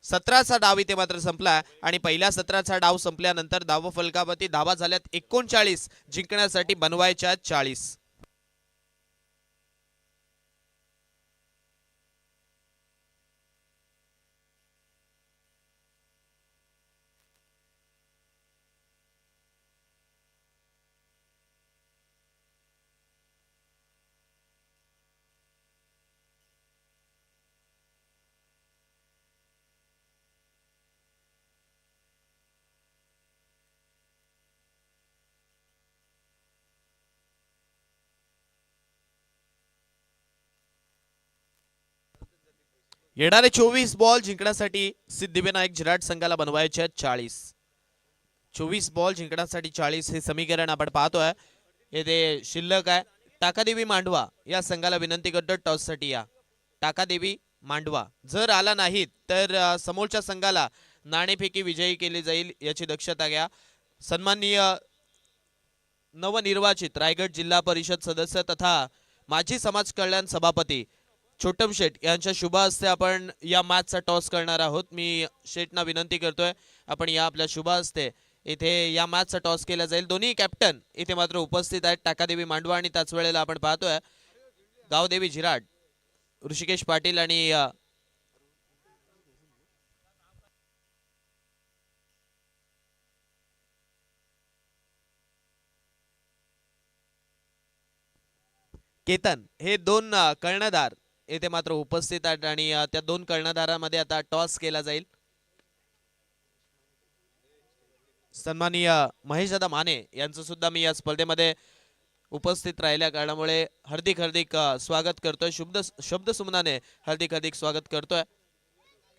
S1: 17चा डाव इथे मात्र संपला आणि पहिल्या 17चा डाव संपल्यानंतर धावफलकावरती धावा झाल्यात 39, जिंकण्यासाठी बनवायच्या 40. येणारे 24 बॉल जिंकण्यासाठी सिद्धिविनायक झिराड संघाला बनवायचे 40. 24 बॉल जिंकण्यासाठी 40 हे समीकरण आपण पाहतोय. येथे शिल्लक आहे. टाकादेवी मांडवा या संघाला विनंती करतो टॉससाठी या. टाकादेवी मांडवा जर आला नाहीत तर समोरच्या संघाला नाणेफेकी विजयी केली जाईल याची दक्षता घ्या. सन्माननीय नवनिर्वाचित रायगड जिल्हा परिषद सदस्य तथा माजी समाज कल्याण सभापती छोटम शेट यांच्या शुभ हस्ते आपण या मॅचचा टॉस करणार आहोत. मी शेटना विनंती करतोय आपण या आपल्या शुभ हस्ते इथे या मॅचचा टॉस केला जाईल. दोन्ही कॅप्टन इथे मात्र उपस्थित आहेत, टाकादेवी मांडवा आणि त्याच वेळेला आपण पाहतोय गावदेवी झिराड ऋषिकेश पाटील आणि केतन हे दोन कर्णधार इथे मात्र उपस्थित आहेत आणि त्या दोन कर्णधारांमध्ये आता टॉस केला जाईल. सन्माननीय महेशदादा माने यांचं सुद्धा मी या स्पर्धेमध्ये उपस्थित राहिल्या कारणामुळे हार्दिक हार्दिक स्वागत करतोय. शब्द सुमनाने हार्दिक हार्दिक स्वागत करतोय.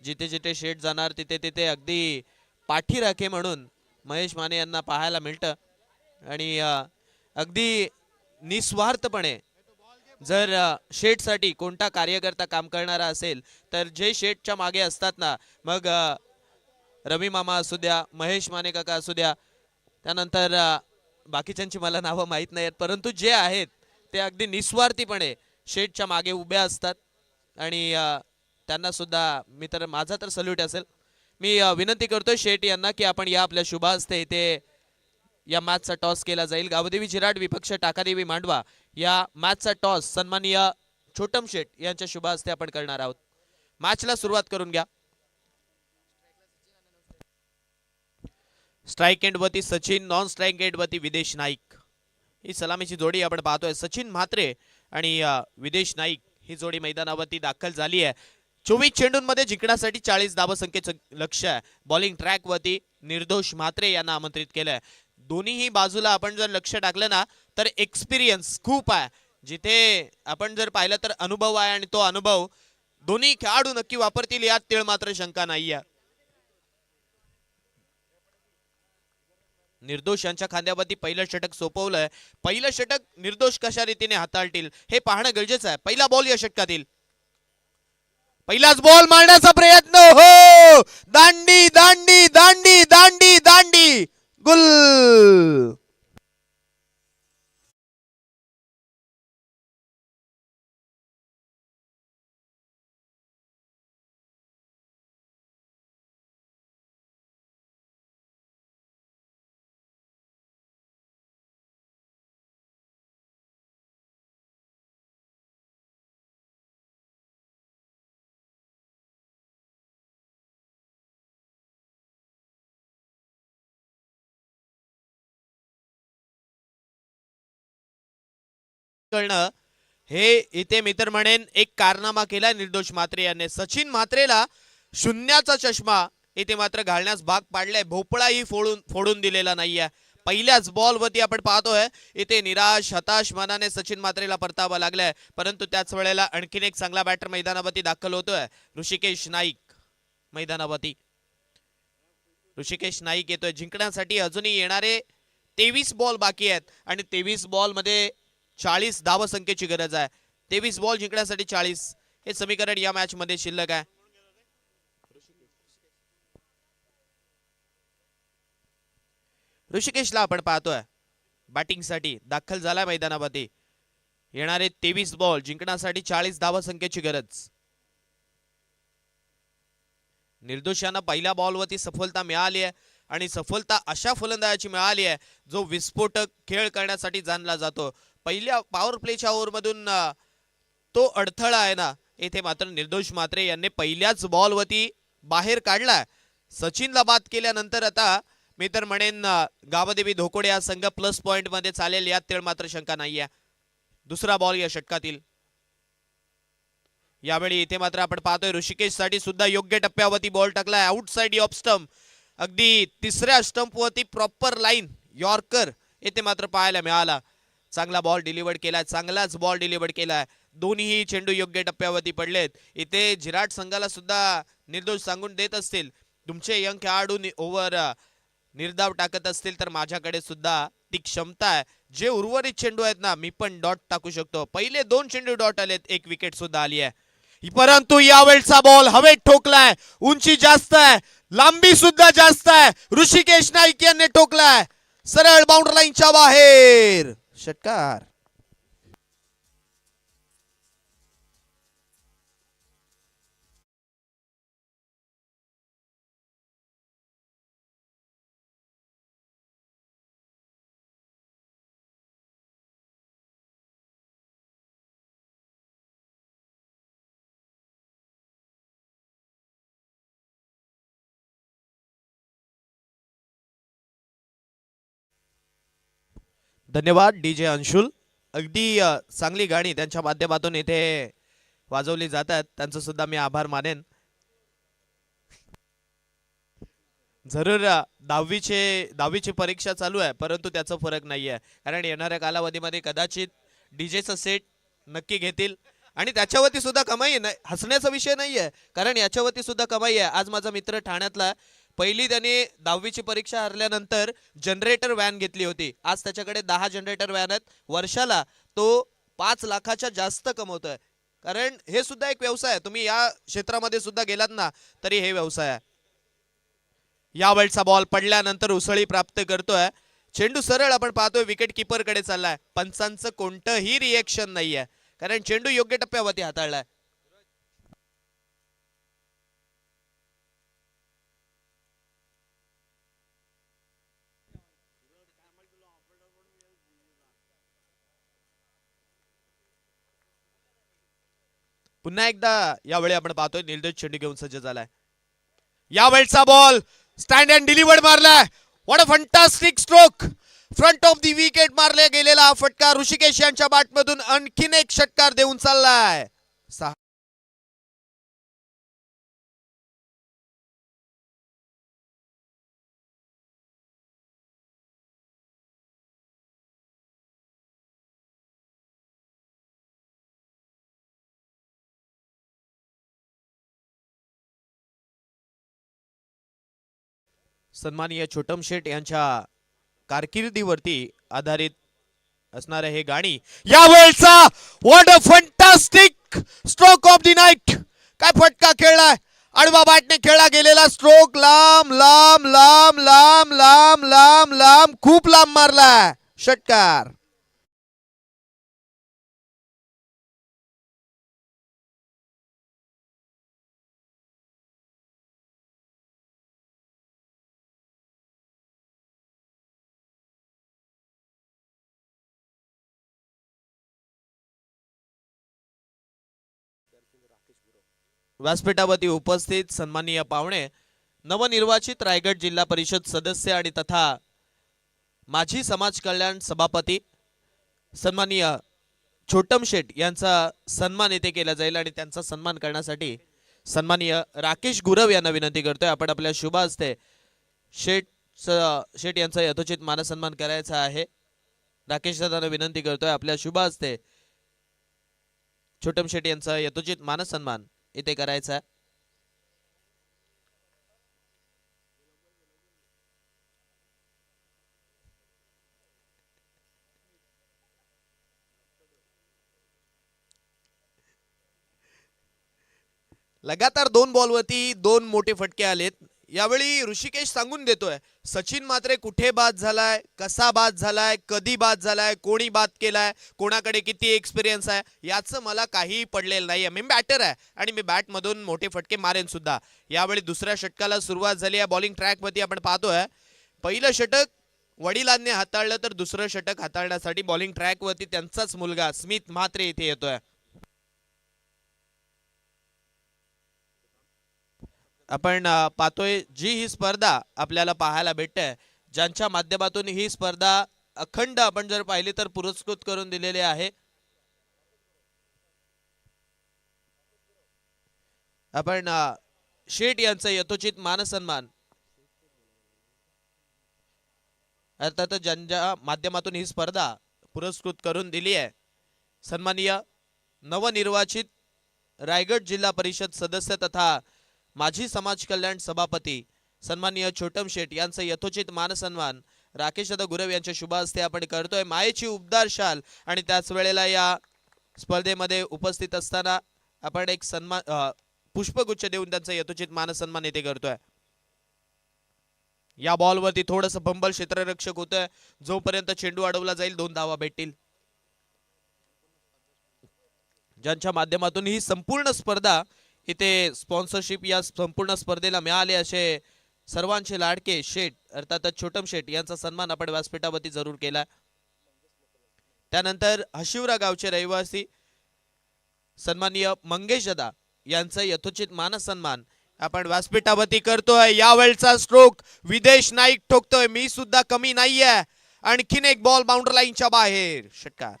S1: जिथे जिथे शेट जाणार तिथे तिथे अगदी पाठी राखे म्हणून महेश माने यांना पाहायला मिळतं आणि अगदी निस्वार्थपणे जर शेटसाठी कोणता कार्यकर्ता काम करणारा असेल तर जे शेटच्या मागे असतात ना, मग रवी मामा असू द्या, महेश माने काका असू द्या, त्यानंतर बाकीच्यांची मला नावं माहीत नाहीत, परंतु जे आहेत ते अगदी निस्वार्थीपणे शेटच्या मागे उभे असतात आणि त्यांना सुद्धा माझा तर सल्यूट असेल. मी विनंती करतोय शेट यांना की आपण या आपल्या शुभ हस्ते इथे या मॅचचा टॉस केला जाईल. गावदेवी झिराड विपक्ष टाकादेवी मांडवा या मॅचचा टॉस सन्माननीय छोटम शेट यांच्या शुभ हस्ते आपण करणार आहोत. मॅचला सुरुवात करून घ्या. स्ट्राईक एंड वरती सचिन, नॉन स्ट्राईक एंड वरती विदेश नाईक. ही सलामीची जोडी आपण पाहतोय. सचिन म्हात्रे आणि विदेश नाईक ही जोडी मैदानावरती दाखल झाली आहे. 24 चेंडूंमध्ये जिंकण्यासाठी 40 धावसंख्येचं लक्ष्य आहे. बॉलिंग ट्रॅक वरती निर्दोष म्हात्रे यांना आमंत्रित केलंय. दोन्हीही बाजूला आपण जर लक्ष टाकलं ना तर एक्सपिरियन्स खूप आहे. जिथे आपण जर पाहिलं तर अनुभव आहे आणि तो अनुभव दोन्ही खेळाडू नक्की वापरतील यात तीळ मात्र शंका नाहीये. निर्दोष यांच्या खांद्यावरती पहिलं षटक सोपवलंय. पहिलं षटक निर्दोष कशा रीतीने हाताळतील हे पाहणं गरजेचं आहे. पहिला बॉल या षटकातील पहिलाच बॉल मारण्याचा प्रयत्न. हो, दांडी दांडी दांडी दांडी दांडी गुल. कळणं हे इथे मी तर म्हणेन एक कारनामा केलाय निर्दोष म्हात्रे यांनी. सचिन म्हात्रेला शून्याचा चष्मा इथे मात्र घालण्यास भाग पाडलाय. भोपळाही फोडून दिलेला नाहीये. पहिल्याच बॉल वरती आपण पाहतोय इथे निराश हताश मनाने सचिन म्हात्रेला परतावा लागलाय. परंतु त्याच वेळेला आणखीन एक चांगला बॅटर मैदानावरती दाखल होतोय. ऋषिकेश नाईक मैदानावरती. ऋषिकेश नाईक येतोय. जिंकण्यासाठी अजूनही येणारे 23 बॉल बाकी आहेत आणि 23 बॉल मध्ये 40 धावसंख्येची गरज आहे. 23 बॉल जिंकण्यासाठी 40 हे समीकरण या मॅच मध्ये शिल्लक आहे. ऋषिकेशला आपण पाहतोय बॅटिंगसाठी दाखल झालाय मैदानावरती. येणारे 23 बॉल जिंकण्यासाठी 40 धावसंख्येची गरज. निर्दोषांना पहिल्या बॉलवरती सफलता मिळाली आहे आणि सफलता अशा फलंदाजाची मिळाली आहे जो विस्फोटक खेळ करण्यासाठी जाणला जातो. पहिल्या पॉवर प्लेच्या ओव्हरमधून तो अडथळा आहे ना इथे मात्र निर्दोष म्हात्रे यांनी पहिल्याच बॉलवरती बाहेर काढला. सचिनला बाद केल्यानंतर आता मी तर म्हणेन गावदेवी धोकोडे हा संघ प्लस पॉइंट मध्ये चालेल यात तेळ मात्र शंका नाहीये. दुसरा बॉल या षटकातील. यावेळी इथे मात्र आपण पाहतोय ऋषिकेश साठी सुद्धा योग्य टप्प्यावरती बॉल टाकलाय. आउटसाइड ऑफ स्टंप अगदी तिसऱ्या स्टंप वरती प्रॉपर लाईन यॉर्कर इथे मात्र पाहायला मिळाला. चांगला बॉल डिलिव्हर्ड केलाय. चांगलाच बॉल डिलिव्हर्ड केलाय. दोन्ही चेंडू योग्य टप्प्यावरती पडलेत. इथे जिराट संघाला सुद्धा निर्दोष सांगून देत असतील तुमचे यंग खेळाडू ओव्हर निर्धाव टाकत असतील तर माझ्याकडे सुद्धा ती क्षमता आहे. जे उर्वरित चेंडू आहेत ना मी पण डॉट टाकू शकतो. पहिले 2 चेंडू डॉट आलेत. एक विकेट सुद्धा आली आहे. परंतु यावेळचा बॉल हवेत ठोकलाय. उंची जास्त आहे. लांबी सुद्धा जास्त आहे. ऋषिकेश नाईक यांनी ठोकलाय सरळ बाउंड्री लाईनच्या बाहेर. षटकार. धन्यवाद डीजे अंशुल. अगदी चांगली गाणी त्यांच्या माध्यमातून इथे वाजवली जातात. त्यांचं सुद्धा मी आभार मानेन. जरूर दहावीची परीक्षा चालू आहे परंतु त्याचा फरक नाहीये. कारण येणाऱ्या कालावधीमध्ये कदाचित डीजेचा सेट नक्की घेतील आणि त्याच्यावरती सुद्धा कमाई नाही. हसण्याचा विषय नाहीये कारण याच्यावरती सुद्धा कमाई आहे. आज माझा मित्र ठाण्यातला पहिली त्याने 10वीची परीक्षा हरल्यानंतर जनरेटर व्हॅन घेतली होती. आज त्याच्याकडे 10 जनरेटर व्हॅन आहेत. वर्षाला तो 5 लाखाच्या जास्त कमवतोय. कारण हे सुद्धा एक व्यवसाय आहे. तुम्ही या क्षेत्रामध्ये सुद्धा गेलात ना तरी हे व्यवसाय आहे. यावेळचा बॉल पडल्यानंतर उसळी प्राप्त करतोय. चेंडू सरळ आपण पाहतोय विकेट किपर कडे चाललाय. पंचांचं कोणतंही रिएक्शन नाहीये कारण चेंडू योग्य टप्प्यावरती हाताळलाय. पुन्हा एकदा यावेळी आपण पाहतोय निर्दोष चेंडू घेऊन सज्ज झालाय. यावेळचा बॉल स्टँड अँड डिलिव्हर्ड मारलाय. What a fantastic stroke. Front of the wicket मारले गेलेला हा फटका ऋषिकेश यांच्या बॅटमधून आणखीन एक षटकार देऊन चाललाय. सन्माननीय छोटम शेठ यांच्या कारकिर्दीवरती आधारित असणारे हे गाणी यावेळचा what a fantastic stroke of the night. काय फटका खेळलाय. आडवा बॅटने खेळला गेलेला स्ट्रोक लांब लांब लांब लांब लांब लांब लांब खूप लांब मारलाय षटकार. व्यासपीठावरती उपस्थित सन्माननीय पाहुणे, नवनिर्वाचित रायगड जिल्हा परिषद सदस्य आणि तथा माजी समाज कल्याण सभापती सन्माननीय छोटम शेठ यांचा सन्मान येथे केला जाईल आणि त्यांचा सन्मान करण्यासाठी सन्माननीय राकेश गुरव यांना विनंती करतोय. आपण आपल्या शुभ हस्ते शेठ यांचा यथोचित मानसन्मान करायचा आहे. राकेश दादांना विनंती करतोय आपल्या शुभ हस्ते छोटम शेठ यांचा यथोचित मानसन्मान इथे करायचा आहे. लगातार 2 बॉलवरती 2 मोठे फटके आलेत. यावेळी ऋषिकेश सांगून देतोय सचिन मात्रे कुठे बाद झालाय, कसा बाद झालाय, कधी बाद झालाय, कोणी बाद केलाय, कोणाकडे किती एक्सपिरियन्स आहे याचं मला काही पडलेलं नाहीये. मी बॅटर आहे आणि मी बॅट मधून मोठे फटके मारेन सुद्धा. यावेळी दुसऱ्या षटकाला सुरुवात झाली आहे. बॉलिंग ट्रॅक वरती आपण पाहतोय पहिलं षटक वडिलांनी हाताळलं तर दुसरं षटक हाताळण्यासाठी बॉलिंग ट्रॅक वरती त्यांचाच मुलगा स्मिथ म्हात्रे इथे येतोय. आपण पाहतोय जी ही स्पर्धा आपल्याला पाहायला भेटते, ज्यांच्या माध्यमातून ही स्पर्धा अखंड आपण जर पाहिली तर पुरस्कृत करून दिलेले आहे. आपण शेठ यांचा यथोचित मानसन्मान अर्थात ज्यांच्या माध्यमातून ही स्पर्धा पुरस्कृत करून दिली आहे सन्माननीय नवनिर्वाचित रायगड जिल्हा परिषद सदस्य तथा माजी समाज कल्याण सभापती सन्माननीय छोटम शेठ यांचा यथोचित मानसन्मान राकेश दादा गुरव यांच्या शुभ हस्ते आपण करतोय. मायेची उबदार शाल आणि त्याच वेळेला या स्पर्धेमध्ये उपस्थित असताना आपण एक सन्मान पुष्पगुच्छ देऊन त्यांचा यथोचित मानसन्मान येथे करतोय. या बॉलवरती थोडंसं बंबल क्षेत्ररक्षक होतंय. जोपर्यंत चेंडू अडवला जाईल 2 धावा भेटतील. ज्यांच्या माध्यमातून ही संपूर्ण स्पर्धा इथे स्पॉन्सरशिप या संपूर्ण स्पर्धेला मिळाले असे सर्वांचे लाडके शेठ अर्थात छोटम शेठ यांचा सन्मान आपण व्यासपीठावरती जरूर केला. त्यानंतर हशिवरा गावचे रहिवासी सन्माननीय मंगेश दादा यांचा यथोचित मानसन्मान आपण व्यासपीठावरती करतोय. यावेळचा स्ट्रोक विदेश नाईक ठोकतोय. मी सुद्धा कमी नाहीये. आणखीन एक बॉल बाउंड्री लाईनच्या बाहेर षटकार.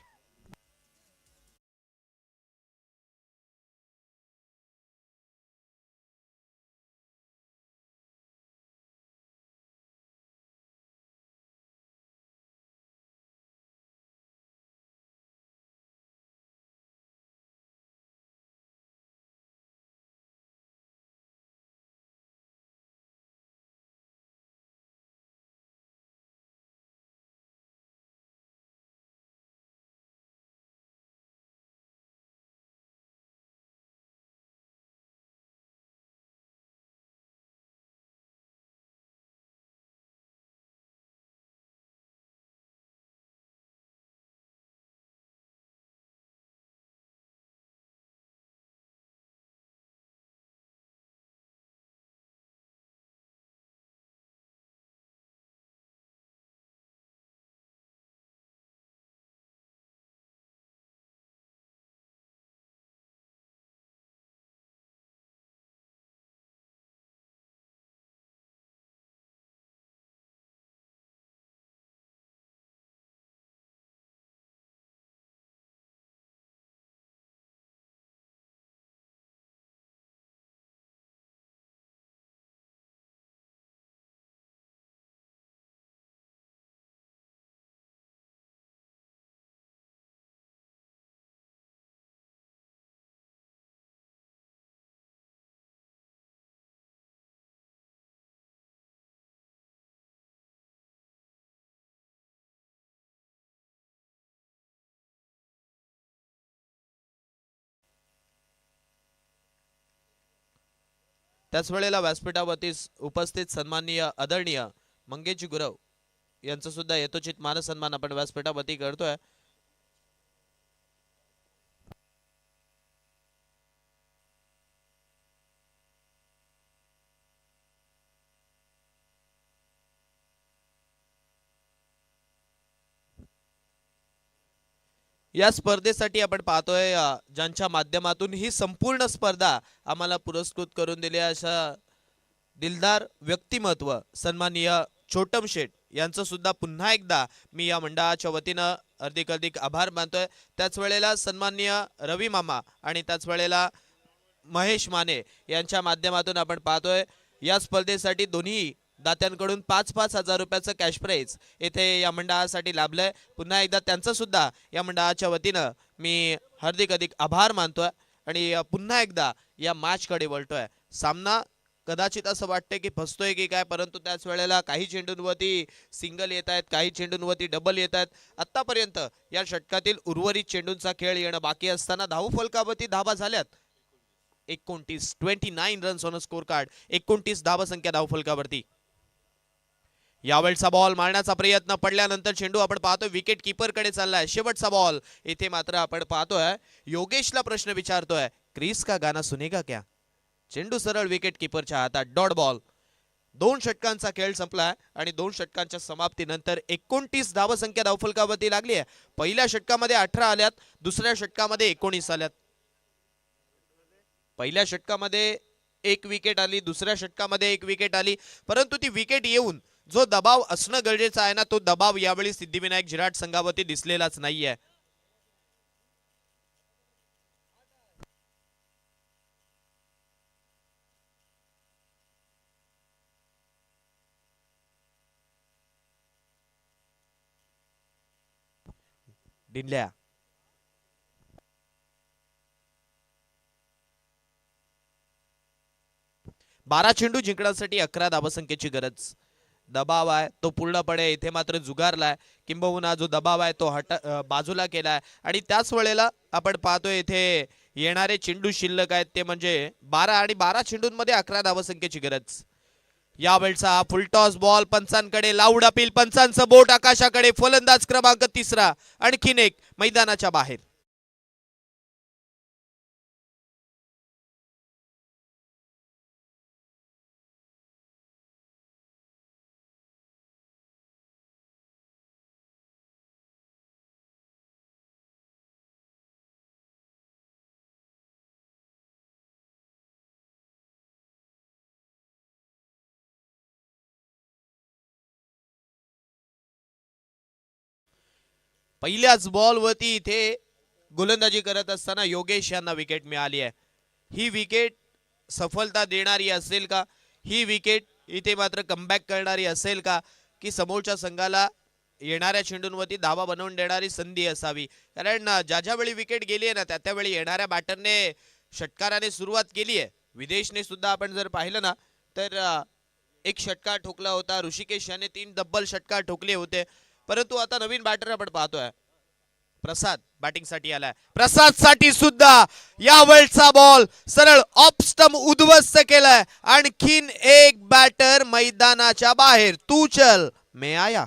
S1: त्याच वेळेला व्यासपीठावरती उपस्थित सन्माननीय आदरणीय मंगेशजी गुरव यांचा सुद्धा यथोचित मानसन्मान आपण व्यासपीठावरती करतोय. या स्पर्धेसाठी आपण पाहतोय ज्यांच्या माध्यमातून ही संपूर्ण स्पर्धा आम्हाला पुरस्कृत करून दिली अशा दिलदार व्यक्तिमत्व सन्माननीय छोटम शेठ यांचं सुद्धा पुन्हा एकदा मी या मंडळाच्या वतीनं अधिक आभार मानतोय. त्याच वेळेला सन्माननीय रवी मामा आणि त्याच वेळेला महेश माने यांच्या माध्यमातून आपण पाहतोय या स्पर्धेसाठी दोन्ही दात्यांकडून 5-5 हजार रुपयाचं कॅश प्राइज येथे या मंडळासाठी लाभलंय. पुन्हा एकदा त्यांचं सुद्धा या मंडळाच्या वतीनं मी अधिक आभार मानतोय आणि पुन्हा एकदा या मॅचकडे वळतोय. सामना कदाचित असं वाटतंय की फसतोय की काय, परंतु त्याच वेळेला काही चेंडूंवरती सिंगल येत आहेत, काही चेंडूंवरती डबल येत आहेत. आतापर्यंत या षटकातील उर्वरित चेंडूंचा खेळ येणं बाकी असताना धावफलकावरती धावा झाल्यात 29 रन्स ऑन स्कोर कार्ड. 29 धावा संख्या धावफलकावरती. यावेळचा बॉल मारण्याचा प्रयत्न पडल्यानंतर चेंडू आपण पाहतोय विकेट कीपर कडे चाललाय. शेवटचा बॉल इथे मात्र आपण पाहतोय योगेशला प्रश्न विचारतोय, क्रिस का गाना सुनेगा क्या. चेंडू सरळ विकेट कीपरच्या हातात. Dot ball. 2 षटकांचा खेळ संपलाय आणि 2 षटकांच्या समाप्तीनंतर 29 धावसंख्या धावफलकावरती लागली आहे. पहिल्या षटकामध्ये 18 आल्यात, दुसऱ्या षटकामध्ये 19 आल्यात. पहिल्या षटकामध्ये 1 विकेट आली, दुसऱ्या षटकामध्ये 1 विकेट आली, परंतु ती विकेट येऊन जो दबाव असणं गरजेचं आहे ना, तो दबाव यावेळी सिद्धिविनायक झिराट संघावरती दिसलेलाच नाहीये. डिंल्या 12 चेंडू जिंकण्यासाठी 11 धावसंख्येची गरज. दबाव आहे तो पूर्णपणे इथे मात्र जुगारलाय, किंबहुना जो दबाव आहे तो बाजूला केलाय आणि त्याच वेळेला आपण पाहतोय इथे येणारे चेंडू शिल्लक आहेत ते म्हणजे 12 आणि 12 चेंडूंमध्ये 11 धावसंख्येची गरज. यावेळचा हा फुलटॉस बॉल पंचांकडे. Loud appeal. पंचांचं बोट आकाशाकडे. फलंदाज क्रमांक 3 आणखीन एक मैदानाच्या बाहेर. पहिल्याच बॉलवरती इथे गोलंदाजी करत असताना योगेश यांना विकेट मिळाली आहे. ही विकेट सफलता देणारी असेल का, ही विकेट इथे मात्र कमबॅक करणारी असेल का, की समोरच्या संघाला येणाऱ्या चेंडूंवरती धावा बनवून देणारी संधी असावी. कारण ज्या वेळी विकेट गेली आहे ना त्यावेळी येणाऱ्या बॅटरने षटकाराने सुरुवात केली आहे. विदेशने सुद्धा आपण जर पाहिलं ना तर एक षटकार ठोकला होता. ऋषिकेश याने 3 डब्बल षटकार ठोकले होते. परंतु आता नवीन बॅटर आपण पाहतोय प्रसाद बॅटिंग साठी आलाय. प्रसाद साठी सुद्धा यावेळचा बॉल सरळ ऑफ स्टंप उद्ध्वस्त केलाय. आणखीन एक बॅटर मैदानाच्या बाहेर. तू चल मैं आया.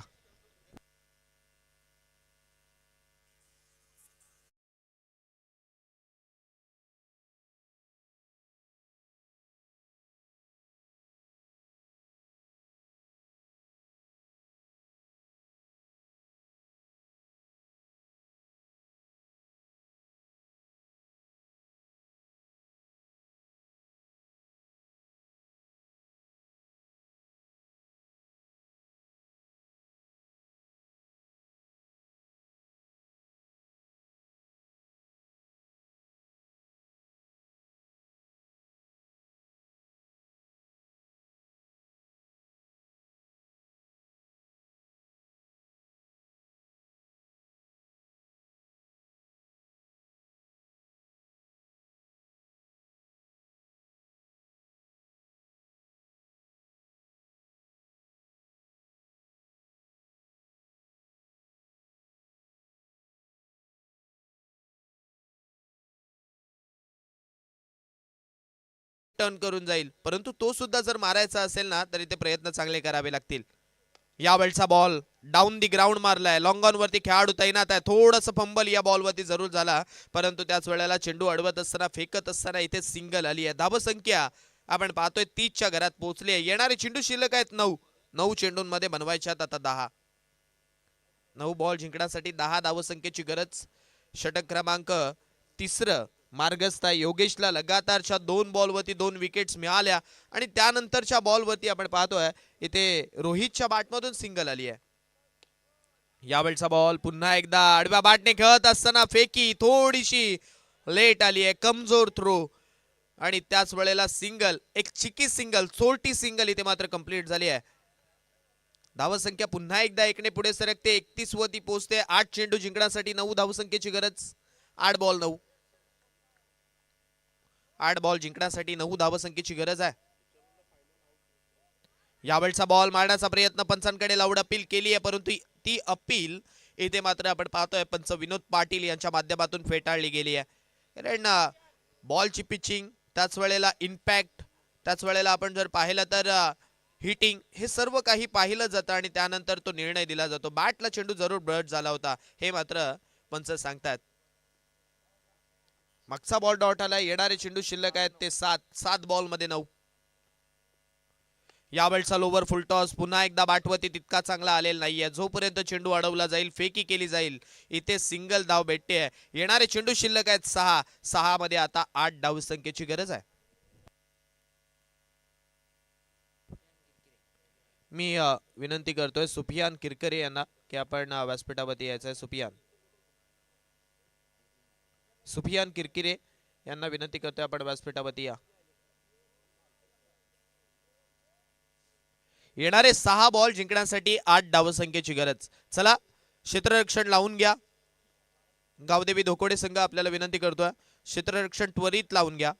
S1: टर्न करून जाईल, परंतु तो सुद्धा जर मारायचा असेल ना तरी ते प्रयत्न चांगले करावे लागतील. यावेळचा बॉल डाऊन दी ग्राउंड मारलाय, लॉंग ऑन वरती खेळाडू तैनात आहे. थोडंसं फंबल या बॉल वरती जरूर झाला, परंतु त्याच वेळेला चेंडू अडवत असताना फेकत असताना इथे सिंगल आली आहे. धावसंख्या आपण पाहतोय 30च्या घरात पोहोचली आहे. येणारे चेंडू शिल्लक आहेत 9 चेंडूंमध्ये बनवायच्यात आता 10. 9 बॉल जिंकण्यासाठी 10 धावसंख्येची गरज. षटक क्रमांक 3 मार्गस्थ आहे. योगेशला लगातारच्या 2 बॉलवरती 2 विकेट्स मिळाल्या आणि त्यानंतरच्या बॉलवरती आपण पाहतोय इथे रोहितच्या बॅटमधून सिंगल आली आहे. यावेळचा बॉल पुन्हा एकदा आडव्या बॅटने खेळत असताना फेकी थोडीशी लेट आली आहे, कमजोर थ्रो आणि त्याच वेळेला सिंगल, एक चिकी सिंगल, चोरटी सिंगल इथे मात्र कंप्लीट झाली आहे. धावसंख्या पुन्हा एकदा 1ने पुढे सरकते, 31 वरती पोहोचते. 8 चेंडू जिंकण्यासाठी 9 धावसंख्येची गरज. 8 बॉल 9. 8 बॉल जिंकण्यासाठी 9 धावसंख्येची गरज आहे. यावेळचा बॉल मारण्याचा प्रयत्न पंचांकडे लावून अपील केली आहे, परंतु ती अपील इथे मात्र आपण पाहतोय पंच विनोद पाटील यांच्या माध्यमातून फेटाळली गेली आहे. कारण बॉलची पिचिंग, त्याच वेळेला इम्पॅक्ट, त्याच वेळेला आपण जर पाहिलं तर हिटिंग, हे सर्व काही पाहिलं जातं आणि त्यानंतर तो निर्णय दिला जातो. बॅटला चेंडू जरूर ब्रड झाला होता, हे मात्र पंच सांगतात. मागचा बॉल डॉट आला. येणारे चेंडू शिल्लक आहेत ते 7 बॉल मध्ये 9. यावेळचा लोवर फुल टॉस पुन्हा एकदा बॅटवरती तितका चांगला आलेला नाहीये. जोपर्यंत चेंडू अडवला जाईल, फेकी केली जाईल, इथे सिंगल धाव भेटते. येणारे चेंडू शिल्लक आहेत 6 मध्ये आता 8 धावसंख्येची गरज आहे. मी विनंती करतोय सुफियान किरकरे यांना की आपण व्यासपीठावरती यायचंय. सुफियान किरकिरे यांना विनंती करतोय आपण व्यासपीठावरती या. येणारे 6 बॉल जिंकण्यासाठी 8 धावसंख्येची गरज. चला क्षेत्ररक्षण लावून घ्या. गावदेवी धोकोडे संघ आपल्याला विनंती करतोय, क्षेत्ररक्षण त्वरित लावून घ्या.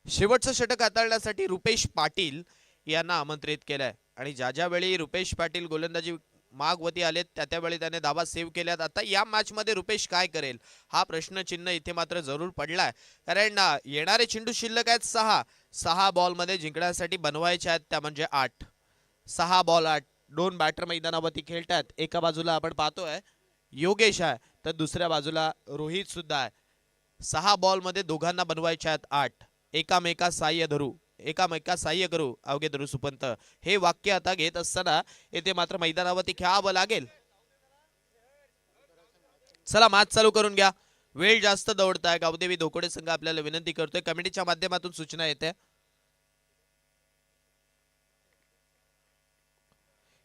S1: शेवटचं षटक हाताळण्यासाठी रुपेश पाटील यांना आमंत्रित केलंय आणि ज्या वेळी रुपेश पाटील गोलंदाजी मागवती आलेत त्यावेळी त्याने धावा सेव्ह केल्यात. आता या मॅच मध्ये रुपेश काय करेल हा प्रश्नचिन्ह इथे मात्र जरूर पडलाय. कारण येणारे चेंडू शिल्लक आहेत 6 बॉल मध्ये जिंकण्यासाठी बनवायचे आहेत त्या म्हणजे 8. 6 बॉल 8. 2 बॅटर मैदानावरती खेळतात. एका बाजूला आपण पाहतोय योगेश आहे तर दुसऱ्या बाजूला रोहित सुद्धा आहे. 6 बॉल मध्ये दोघांना बनवायचे आहेत 8. एकामेका साह्य करू अवघे धरू सुपंत, हे वाक्य आता घेत असताना येथे मात्र मैदानावरती खेळावं लागेल. चला मॅच चालू करून घ्या. वेळ जास्त दौडताय. गावदेवी धोकोडे संघ आपल्याला विनंती करतोय, कमिटीच्या माध्यमातून सूचना येते.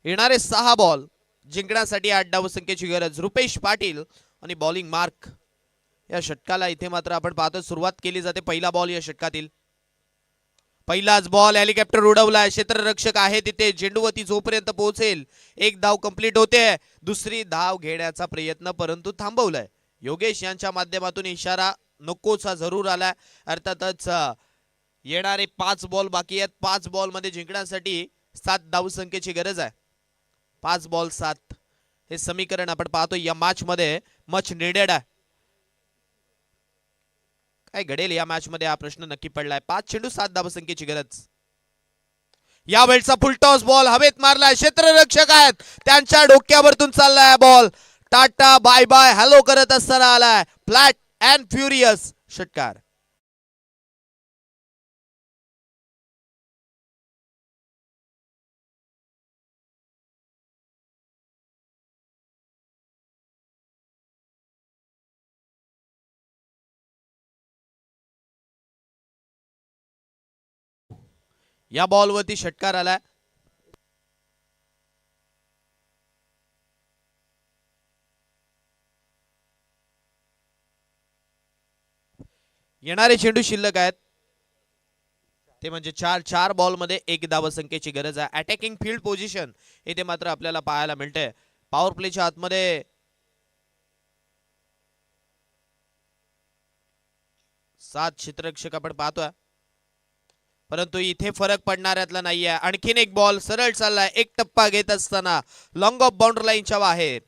S1: येणारे 6 बॉल जिंकण्यासाठी 8 धावसंख्येची गरज. रुपेश पाटील आणि बॉलिंग मार्क. या षटकाला इथे मात्र आपण पाहतो सुरुवात केली जाते. पहिला बॉल या षटकातील पहिलाच बॉल, हेलिकॉप्टर उडवलाय. क्षेत्ररक्षक आहे तिथे. चेंडूवरती जोपर्यंत पोहोचेल 1 धाव कंप्लीट होते. दुसरी धाव घेण्याचा प्रयत्न परंतु थांबवलाय. योगेश यांच्या माध्यमातून इशारा नकोचा जरूर आलाय. अर्थातच येणारे 5 बॉल बाकी आहेत. 5 बॉल मध्ये जिंकण्यासाठी 7 धावसंख्येची गरज आहे. 5 बॉल 7 हे समीकरण आपण पाहतो या मॅच मध्ये मच निडेड आहे. काय घडेल या मॅच मध्ये हा प्रश्न नक्की पडलाय. 5 चेंडू 7 धावसंख्येची गरज. यावेळचा फुल टॉस बॉल हवेत मारलाय. क्षेत्ररक्षक आहेत त्यांच्या डोक्यावरतून चाललाय ball. Tata bye bye hello करत असताना आलाय. फ्लॅट अँड फ्युरियस षटकार. या बॉलवरती षटकार आलाय. येणारे चेंडू शिल्लक आहेत ते म्हणजे 4 बॉल मध्ये 1 धावसंख्येची गरज आहे. अटॅकिंग फील्ड पोझिशन इथे मात्र आपल्याला पाहायला मिळते. पॉवर प्लेच्या आतमध्ये 7 क्षेत्ररक्षक आपण पाहतोय, परंतु इथे फरक पडणाऱ्यातला नाहीये. आणखीन एक बॉल सरळ चाललाय. एक टप्पा घेत असताना लॉंग ऑफ बाउंड्री लाईनच्या बाहेर.